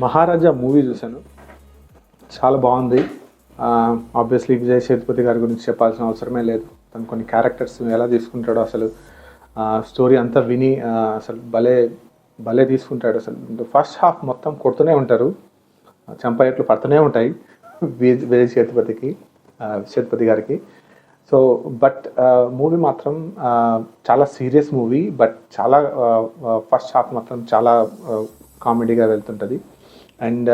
మహారాజా movie చూశాను, చాలా బాగుంది. ఆబ్వియస్లీ విజయ్ సేతుపతి గారి గురించి చెప్పాల్సిన అవసరమే లేదు. తను కొన్ని క్యారెక్టర్స్ ఎలా తీసుకుంటాడో అసలు స్టోరీ అంతా విని అసలు భలే భలే తీసుకుంటాడు. అసలు ఫస్ట్ హాఫ్ మొత్తం కొడుతూనే ఉంటారు, చంపేట్లు పడుతూనే ఉంటాయి విజయ్ సేతుపతి గారికి. సో బట్ మూవీ మాత్రం చాలా సీరియస్ మూవీ, బట్ చాలా ఫస్ట్ హాఫ్ మాత్రం చాలా కామెడీగా వెళ్తుంటుంది. అండ్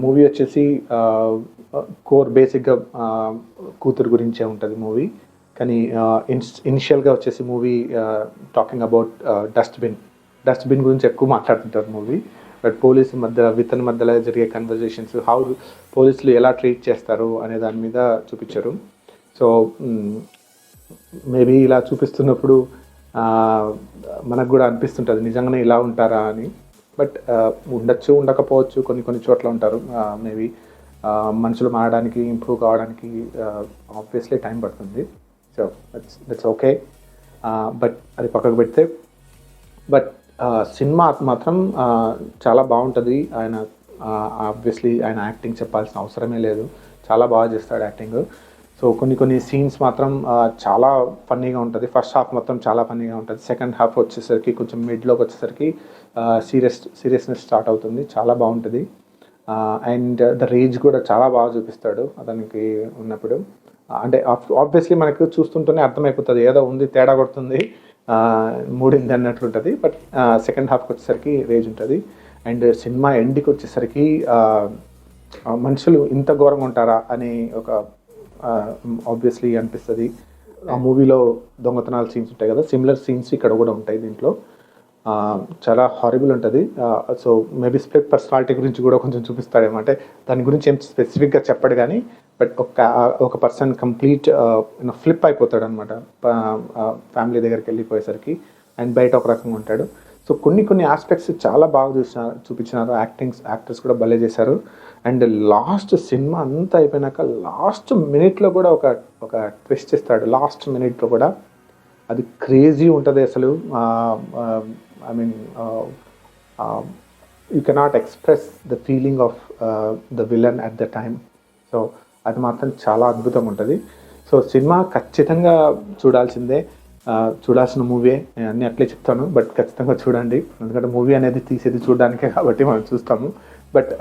మూవీ వచ్చేసి కోర్ బేసిక్గా కూతురు గురించే ఉంటుంది మూవీ. కానీ ఇనిషియల్గా వచ్చేసి మూవీ టాకింగ్ అబౌట్ డస్ట్బిన్ గురించి ఎక్కువ మాట్లాడుతుంటారు మూవీ. బట్ పోలీసు మధ్యలో జరిగే కన్వర్జేషన్స్, హౌ పోలీసులు ఎలా ట్రీట్ చేస్తారు అనే దాని మీద చూపించారు. సో మేబీ ఇలా చూపిస్తున్నప్పుడు మనకు కూడా అనిపిస్తుంటుంది నిజంగానే ఇలా ఉంటారా అని. బట్ ఉండొచ్చు, ఉండకపోవచ్చు, కొన్ని చోట్ల ఉంటారు. మేబీ మనుషులు మారడానికి, ఇంప్రూవ్ కావడానికి ఆబ్వియస్లీ టైం పడుతుంది. So that's okay. బట్ అది పక్కకు పెడితే, బట్ సినిమా మాత్రం చాలా బాగుంటుంది. ఆయన ఆబ్వియస్లీ ఆయన యాక్టింగ్ చెప్పాల్సిన అవసరమే లేదు, చాలా బాగా చేస్తాడు యాక్టింగ్. సో కొన్ని సీన్స్ మాత్రం చాలా ఫన్నీగా ఉంటుంది. ఫస్ట్ హాఫ్ మొత్తం చాలా ఫన్నీగా ఉంటుంది. సెకండ్ హాఫ్ వచ్చేసరికి కొంచెం మిడ్లోకి వచ్చేసరికి సీరియస్నెస్ స్టార్ట్ అవుతుంది, చాలా బాగుంటుంది. అండ్ ద రేంజ్ కూడా చాలా బాగా చూపిస్తాడు అతనికి ఉన్నప్పుడు. అంటే ఆబ్వియస్లీ మనకు చూస్తుంటేనే అర్థమైపోతుంది ఏదో ఉంది, తేడా కొడుతుంది, మూడింది అన్నట్లు ఉంటుంది. బట్ సెకండ్ హాఫ్కి వచ్చేసరికి రేంజ్ ఉంటుంది. అండ్ సినిమా ఎండ్కి వచ్చేసరికి మనుషులు ఇంత ఘోరంగా ఉంటారా అని ఒక ఆబ్వియస్లీ అనిపిస్తుంది. ఆ మూవీలో దొంగతనాల సీన్స్ ఉంటాయి కదా, సిమిలర్ సీన్స్ ఇక్కడ కూడా ఉంటాయి దీంట్లో. చాలా హారిబుల్ ఉంటుంది. సో మేబీ స్ప్లిట్ పర్సనాలిటీ గురించి కూడా కొంచెం చూపిస్తాడేమో, అంటే దాని గురించి ఏం స్పెసిఫిక్గా చెప్పడు కానీ, బట్ ఒక పర్సన్ కంప్లీట్ ఫ్లిప్ అయిపోతాడు అనమాట ఫ్యామిలీ దగ్గరికి వెళ్ళిపోయేసరికి. అండ్ బయట ఒక రకంగా ఉంటాడు. సో కొన్ని ఆస్పెక్ట్స్ చాలా బాగా చూపించినారు. యాక్టర్స్ కూడా భలే చేశారు. అండ్ లాస్ట్ సినిమా అంతా అయిపోయినాక లాస్ట్ మినిట్లో కూడా ఒక ట్విస్ట్ ఇస్తాడు. లాస్ట్ మినిట్లో కూడా అది క్రేజీ ఉంటుంది అసలు. I mean you cannot express the feeling of the villain at the time. So అది మాత్రం చాలా అద్భుతంగా ఉంటుంది. సో సినిమా ఖచ్చితంగా చూడాల్సిందే, చూడాల్సిన మూవీ. నేను అన్నీ అట్లే చెప్తాను, బట్ ఖచ్చితంగా చూడండి. ఎందుకంటే మూవీ అనేది తీసేది చూడడానికే కాబట్టి మనం చూస్తాము. బట్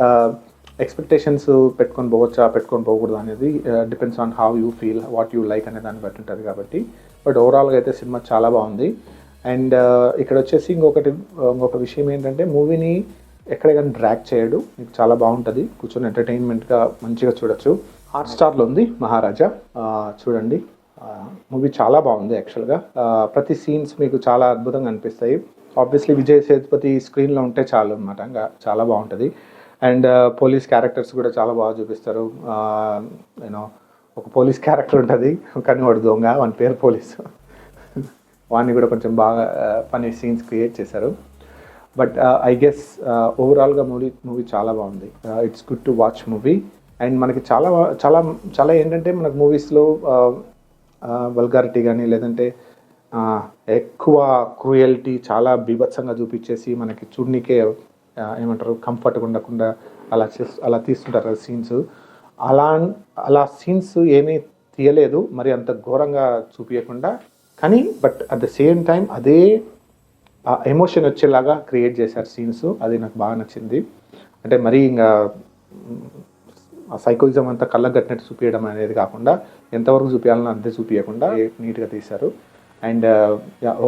ఎక్స్పెక్టేషన్స్ పెట్టుకొని పోవచ్చా, పెట్టుకొని పోకూడదు అనేది depends on how you feel, what you like అనే దాన్ని బట్టి ఉంటుంది కాబట్టి. బట్ ఓవరాల్గా అయితే సినిమా చాలా బాగుంది. అండ్ ఇక్కడ వచ్చేసి ఇంకొక విషయం ఏంటంటే, మూవీని ఎక్కడ కానీ డ్రాగ్ చేయడు, మీకు చాలా బాగుంటుంది, కూర్చొని ఎంటర్టైన్మెంట్గా మంచిగా చూడొచ్చు. హాట్స్టార్లో ఉంది మహారాజా, చూడండి. మూవీ చాలా బాగుంది యాక్చువల్గా. ప్రతి సీన్స్ మీకు చాలా అద్భుతంగా అనిపిస్తాయి. ఆబ్వియస్లీ విజయ్ సేతుపతి స్క్రీన్లో ఉంటే చాలు అనమాట, ఇంకా చాలా బాగుంటుంది. అండ్ పోలీస్ క్యారెక్టర్స్ కూడా చాలా బాగా చూపిస్తారు. యూనో ఒక పోలీస్ క్యారెక్టర్ ఉంటుంది కానీ వాడు దొంగ, వాని పేరు పోలీసు, వాడిని కూడా కొంచెం బాగా ఫన్నీ సీన్స్ క్రియేట్ చేశారు. బట్ ఐ గెస్ ఓవరాల్గా మూవీ చాలా బాగుంది. It's good to watch movie. And మనకి చాలా చాలా చాలా ఏంటంటే, మనకు మూవీస్లో వల్గారిటీ కానీ, లేదంటే ఎక్కువ క్రూయల్టీ చాలా బీభత్సంగా చూపించేసి మనకి చూడనీకే ఏమంటారు కంఫర్ట్గా ఉండకుండా అలా తీస్తుంటారు సీన్స్. అలా సీన్స్ ఏమీ తీయలేదు, మరి అంత ఘోరంగా చూపించకుండా. కానీ but at the same time అదే ఎమోషన్ వచ్చేలాగా క్రియేట్ చేశారు సీన్స్. అది నాకు బాగా నచ్చింది. అంటే మరీ ఇంకా ఆ సైకోయిజం అంతా కళ్ళకు కట్టినట్టు చూపించడం అనేది కాకుండా, ఎంతవరకు చూపించాలని అంతే చూపించకుండా నీట్గా తీశారు. అండ్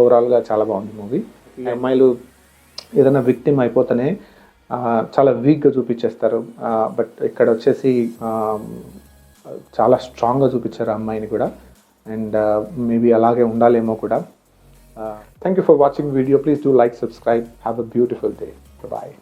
ఓవరాల్గా చాలా బాగుంది మూవీ. ఈ అమ్మాయిలు ఏదైనా విక్టిమ్ అయిపోతేనే చాలా వీక్గా చూపించేస్తారు. బట్ ఇక్కడ వచ్చేసి చాలా స్ట్రాంగ్గా చూపించారు ఆ అమ్మాయిని కూడా. అండ్ మేబీ అలాగే ఉండాలేమో కూడా. Thank you for watching video. Please do like, subscribe. Have a beautiful day. Bye.